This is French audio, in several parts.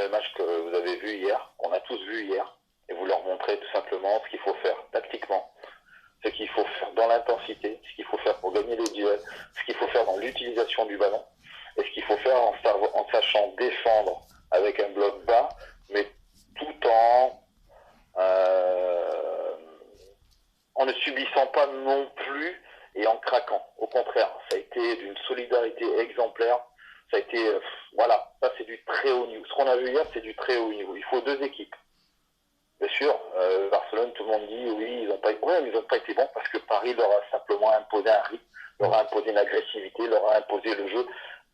le match que vous avez vu hier, qu'on a tous vu hier, et vous leur montrez tout simplement ce qu'il faut faire tactiquement, ce qu'il faut faire dans l'intensité, ce qu'il faut faire pour gagner les duels, ce qu'il faut faire dans l'utilisation du ballon, et ce qu'il faut faire en sachant défendre avec un bloc bas, mais tout en ne subissant pas non plus et en craquant. Au contraire, ça a été d'une solidarité exemplaire. Ça a été, voilà, ça c'est du très haut niveau. Ce qu'on a vu hier, c'est du très haut niveau. Il faut deux équipes. Bien sûr, Barcelone, tout le monde dit oui, ils n'ont pas, ouais, ils ont pas été bons parce que Paris leur a simplement imposé un rythme, leur a imposé une agressivité, leur a imposé le jeu.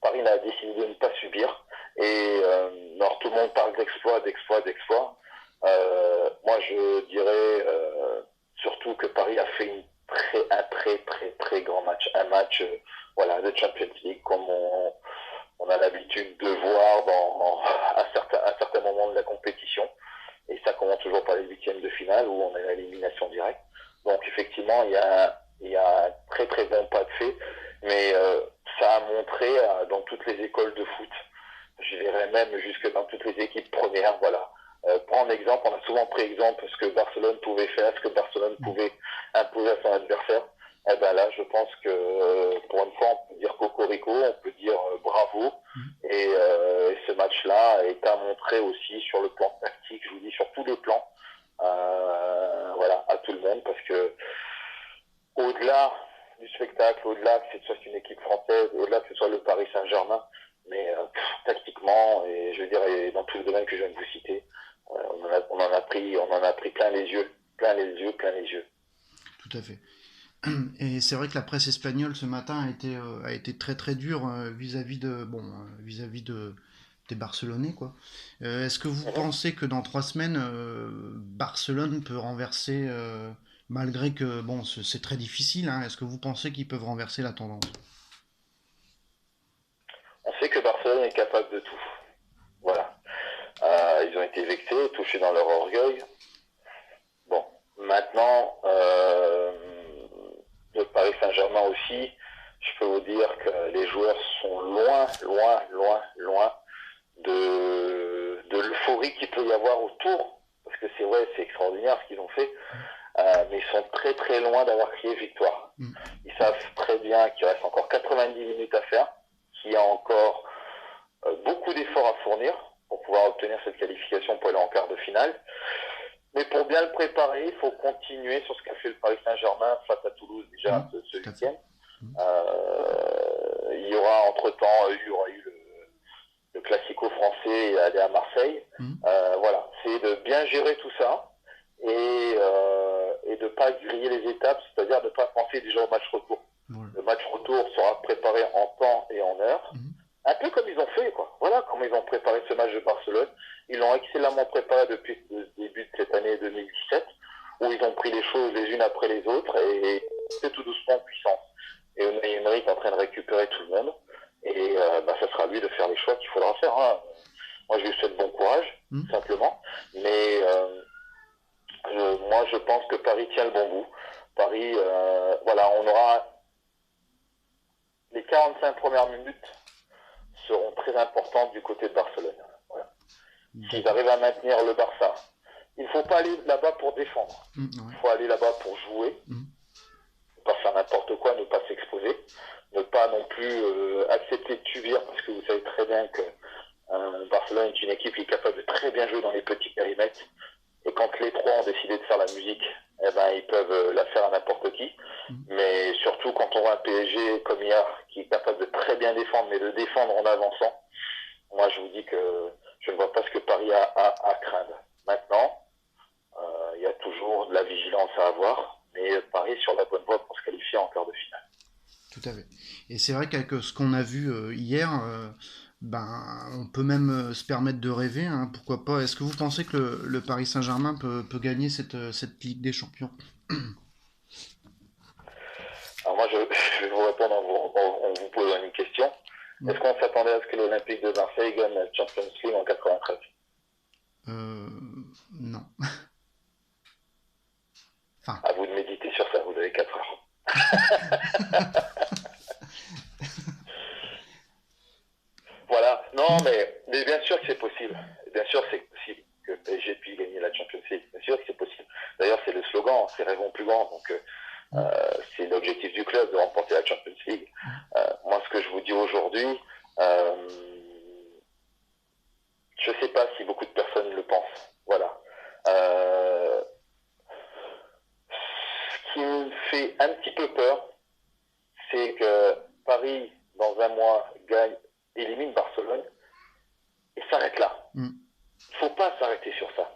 Paris a décidé de ne pas subir. Et alors tout le monde parle d'exploit. Moi, je dirais surtout que Paris a fait un très grand match, un match, voilà, de Champions League comme on a l'habitude de voir à certains moments de la compétition. Et ça commence toujours par les huitièmes de finale où on est à l'élimination directe. Donc effectivement, il y a un très bon pas de fait, mais ça a montré dans toutes les écoles de foot, je dirais même jusque dans toutes les équipes premières, voilà. Prendre exemple, on a souvent pris exemple ce que Barcelone pouvait faire, ce que Barcelone pouvait imposer à son adversaire. Eh ben là, je pense que pour une fois, on peut dire cocorico, on peut dire bravo. Et ce match-là est à montrer aussi sur le plan tactique, je vous dis, sur tous les plans, voilà, à tout le monde, parce que au-delà du spectacle, au-delà que ce soit une équipe française, au-delà que ce soit le Paris Saint-Germain, mais tactiquement, et je veux dire, et dans tous les domaines que je viens de vous citer, on en a pris plein les yeux. Tout à fait. Et c'est vrai que la presse espagnole ce matin a été très dure vis-à-vis des Barcelonais, quoi. Est-ce que vous Mhm. pensez que dans 3 semaines, Barcelone peut renverser, malgré que bon, c'est très difficile, hein, est-ce que vous pensez qu'ils peuvent renverser la tendance? On sait que Barcelone est capable de tout. Voilà. Ils ont été vexés, touchés dans leur orgueil. Bon, maintenant, le Paris Saint-Germain aussi, je peux vous dire que les joueurs sont loin de l'euphorie qu'il peut y avoir autour. Parce que c'est vrai, c'est extraordinaire ce qu'ils ont fait, mais ils sont très loin d'avoir crié victoire. Mm. Ils savent très bien qu'il reste encore 90 minutes à faire, qu'il y a encore beaucoup d'efforts à fournir pour pouvoir obtenir cette qualification pour aller en quart de finale. Mais pour bien le préparer, il faut continuer sur ce qu'a fait le Paris Saint-Germain face à Toulouse déjà Mm. ce Tout à fait. week-end. Il y aura entre-temps, il y aura eu le classico français et aller à Marseille. Mm. Voilà, c'est de bien gérer tout ça et de ne pas griller les étapes, c'est-à-dire de ne pas penser déjà au match retour. Voilà. Le match retour sera préparé en temps et en heure, Mm. un peu comme ils ont fait, quoi. Voilà comment ils ont préparé ce match de Barcelone. Ils l'ont excellemment préparé depuis le début de cette année 2017, où ils ont pris les choses les unes après les autres et c'est tout doucement en puissance. Et Unai Emery est en train de récupérer tout le monde. Et ça sera à lui de faire les choix qu'il faudra faire. Hein. Moi, je lui souhaite bon courage, Mm. simplement. Mais moi, je pense que Paris tient le bon bout. Paris, voilà, on aura les 45 premières minutes seront très importantes du côté de Barcelone. Voilà. S'ils D'accord. arrivent à maintenir le Barça, il ne faut pas aller là-bas pour défendre. Mm. Il Ouais. faut aller là-bas pour jouer, Mm. ne pas faire n'importe quoi, ne pas s'exposer, ne pas non plus accepter de subir, parce que vous savez très bien que Barcelone est une équipe qui est capable de très bien jouer dans les petits périmètres. Et quand les trois ont décidé de faire la musique, eh ben, ils peuvent la faire à n'importe qui. Mm. Mais surtout quand on voit un PSG comme hier, qui est capable de très bien défendre, mais de défendre en avançant, moi je vous dis que je ne vois pas ce que Paris a à craindre. Maintenant, il y a toujours de la vigilance à avoir, mais Paris est sur la bonne voie pour se qualifier en quart de finale. Tout à fait. Et c'est vrai qu'avec ce qu'on a vu hier, ben, on peut même se permettre de rêver, hein, pourquoi pas. Est-ce que vous pensez que le Paris Saint-Germain peut gagner cette Ligue des Champions? Alors moi, je vais vous répondre en vous posant une question. Mm. Est-ce qu'on s'attendait à ce que l'Olympique de Marseille gagne la Champions League en 93? Non. Enfin, À vous de méditer sur ça, vous avez 4 heures. Voilà, non mais bien sûr que c'est possible. Bien sûr que c'est possible que PSG puisse gagner la Champions League. Bien sûr que c'est possible. D'ailleurs, c'est le slogan, c'est rêvons plus grand. Donc, c'est l'objectif du club de remporter la Champions League. Moi, ce que je vous dis aujourd'hui, je ne sais pas si beaucoup de personnes le pensent. Voilà. Ce qui me fait un petit peu peur, c'est que Paris, dans un mois, élimine Barcelone et s'arrête là. Il ne faut pas s'arrêter sur ça.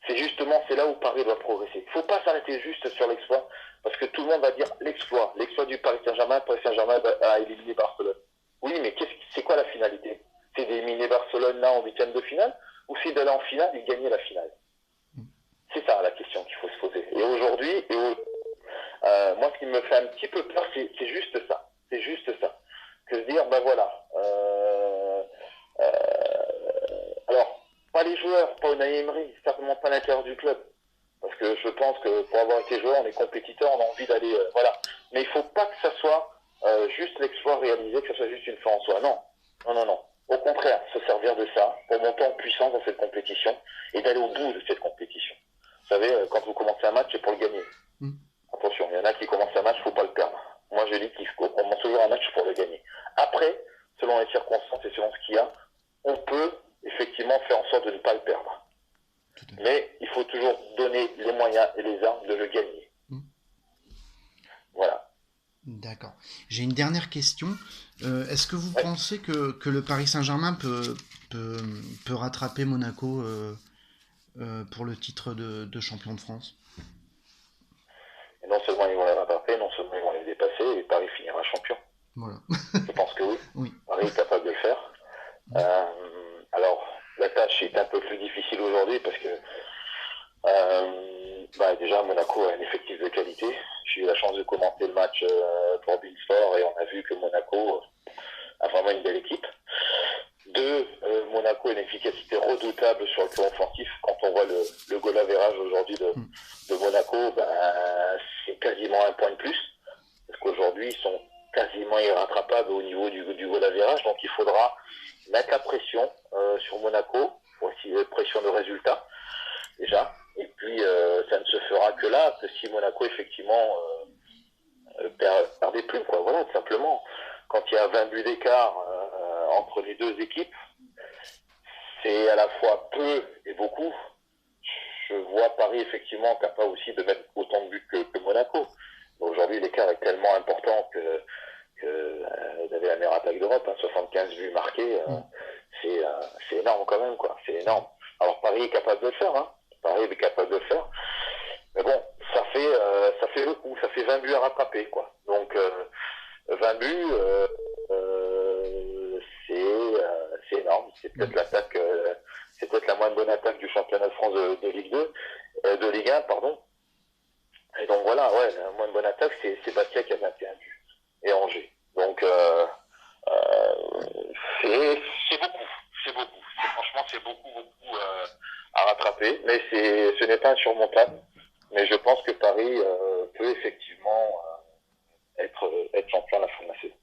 C'est là où Paris doit progresser. Il ne faut pas s'arrêter juste sur l'exploit, parce que tout le monde va dire l'exploit du Paris Saint-Germain. Paris Saint-Germain a éliminé Barcelone. Oui, mais c'est quoi la finalité? C'est d'éliminer Barcelone là en huitième de finale, ou c'est d'aller en finale et gagner la finale? C'est ça la question qu'il faut se poser. Et aujourd'hui, moi ce qui me fait un petit peu peur, c'est juste ça. C'est juste ça. Que se dire, ben voilà. Alors, pas les joueurs, pas Unai Emery, certainement pas l'intérieur du club. Parce que je pense que pour avoir été joueur, on est compétiteur, on a envie d'aller... voilà. Mais il ne faut pas que ça soit juste l'exploit réalisé, que ça soit juste une fin en soi. Non. Non, non, non. Au contraire, se servir de ça pour monter en puissance dans cette compétition et d'aller au bout de cette compétition. Vous savez, quand vous commencez un match, c'est pour le gagner. Attention, il y en a qui commencent un match, il ne faut pas le perdre. Moi, je dis qu'on commence toujours un match pour le gagner. Après, selon les circonstances et selon ce qu'il y a, on peut effectivement faire en sorte de ne pas le perdre. Mais il faut toujours donner les moyens et les armes de le gagner. Voilà. D'accord. J'ai une dernière question. Est-ce que vous pensez que le Paris Saint-Germain peut rattraper Monaco pour le titre de champion de France? Et non seulement ils vont les rattraper, non seulement ils vont les dépasser, et Paris finira champion. Voilà. Je pense que oui. Oui. Paris est capable de le faire. Alors, la tâche est un peu plus difficile aujourd'hui parce que déjà, Monaco a un effectif de qualité. J'ai eu la chance de commenter le match pour Beansport et on a vu que Monaco a vraiment une belle équipe. Monaco a une efficacité redoutable sur le plan offensif. Quand on voit le goal average aujourd'hui de Monaco, c'est quasiment un point de plus. Parce qu'aujourd'hui, ils sont quasiment irrattrapables au niveau du goal average. Donc il faudra mettre la pression sur Monaco, aussi pression de résultat déjà. Et puis ça ne se fera que là, que si Monaco effectivement perdait plus, quoi. Voilà, tout simplement. Quand il y a 20 buts d'écart entre les deux équipes, c'est à la fois peu et beaucoup. Je vois Paris effectivement capable aussi de mettre autant de buts que Monaco. Aujourd'hui, l'écart est tellement important que vous avez la meilleure attaque d'Europe, 75 buts marqués, c'est énorme quand même, quoi. C'est énorme. Alors Paris est capable de le faire, Paris est capable de le faire. Mais bon, ça fait beaucoup, ça fait 20 buts à rattraper, quoi. Donc 20 buts, c'est énorme. C'est peut-être l'attaque, c'est peut-être la moins bonne attaque du championnat de France de Ligue 2, de Ligue 1, pardon. Et donc voilà, la moins bonne attaque, c'est Bastia qui a 21 buts et Angers. Donc c'est beaucoup. Franchement, c'est beaucoup à rattraper, mais ce n'est pas insurmontable. Mais je pense que Paris peut effectivement être champion à la fin de la saison.